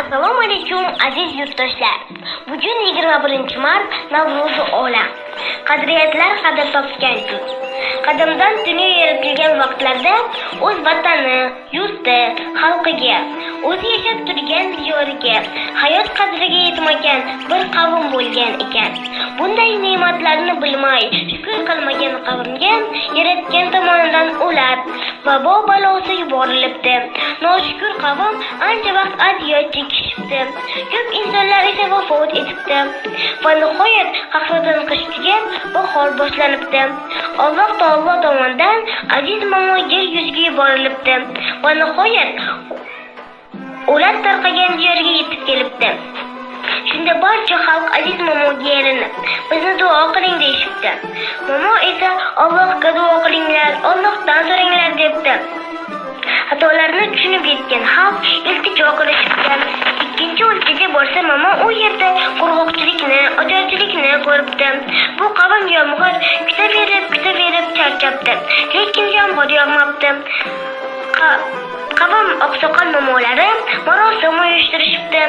Assalomu alaykum aziz yurtdoshlar. Bugun 21-mart Navro'zi olam. Qadriyatlar qadr topgan kun. Qadimdan dunyo yaratilgan vaqtlarda o'z vatani, yurti, xalqiga, o'zi yashab turgan diyoriga hayot qadriga yetmagan bir qavm bo'lgan ekan. Bunday ne'matlarni bilmay, shukr qilmagan qavmga Yaratgan tomonidan o'lat va balosi yuborilibdi. Noshukur qavm ancha vaqt aziyat chekishibdi. Ko'p insonlar esa vafot etibdi. Va nihoyat qahraton qish tugab, bahor boshlanibdi. Alloh taolo tomonidan aziz momo yer yuziga yuborilibdi. Va nihoyat o'lat tarqagan yerga yetib kelibdi. Shunda barcha xalq aziz momoga yalinib, bizni duo qiling deyishibdi. Momo esa Allohga duo qilinglar, Allohdan so'ranglar debdi. Xatolarni tushunib yetgan xalq iltijo qilishibdi. Ikkinchi o'lkaga borsa momo u yerda qurg'oqchilikni, ocharchilikni ko'ribdi. Bu qavm yomg'ir kutaverib charchabdi. Lekin yomg'ir yog'mabdi. Qavm oqsoqol momolari marosim uyushtirishibdi.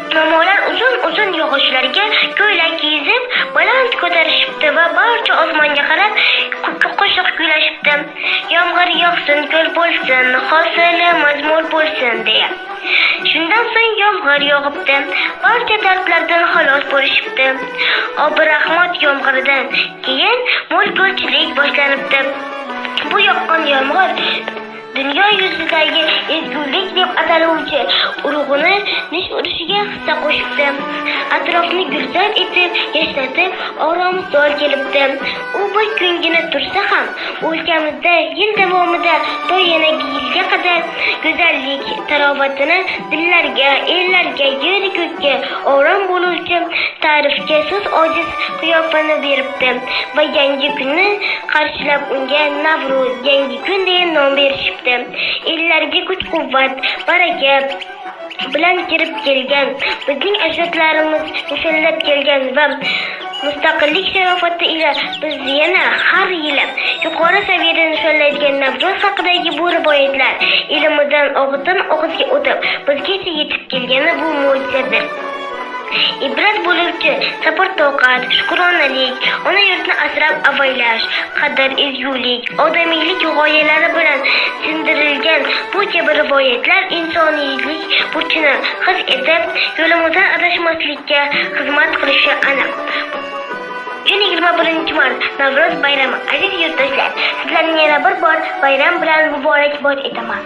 Momolar uzun yog'ochlarga ko'ylak kiyib, baland ko'tarishibdi va barcha osmonga qarab qo'shiq kuylashibdi. Yomg'ir yog'sin, ko'l bo'lsin, hosili mazmur bo'lsin deya. Shundan so'ng yomg'ir yog'ibdi. Barcha dardlardan xalos bo'lishibdi. Obi rahmat yomg'iridan keyin mo'l ko'lchilik boshlanibdi. Bu yoqqan yomg'ir dunyo yuzidagi ezgulik deb ataluvchi urug'ini nish urishiga hissa qo'shibdi. Atrofni gulzor etib, yashratib, oromsol kelibdi. U bir kungina tursa ham, o'lkamizda yil davomida to yanagi yilga qadar go'zallik tarovatini dillarga, ellarga, yer-ko'kka orom bo'luvchi ta'rifga so'z ojiz qiyofani beribdi va yangi kunni qarshilab unga Navro'z, yangi kun deya nom berishibdi. Ellarga kuch-quvvat, baraka bilan kirib kelgan, bizning ajdodlarimiz nishonlab kelgan va mustaqillik sharofati ila biz yana har yili yuqori saviyada nishonlaydigan Navro'z haqidagi bu rivoyatlar ilmdan og'izdan og'izga o'tib bizgacha yetib kelgani bu mo'jizadir. Ibrat bo'luvchi sabr-toqat, shukronalik, ona yurtni asrab-avaylash, qadr, ezgulik, odamiylik g'oyalari bilan sindirilgan bu kabi rivoyatlar insoniylik burchini his etib, yo'limizdan adashmaslikka xizmat qilishi aniq. 21-mart Navro'z bayrami. Aziz yurtdoshlar, sizlarni yana bir bor bayram bilan muborakbod etaman.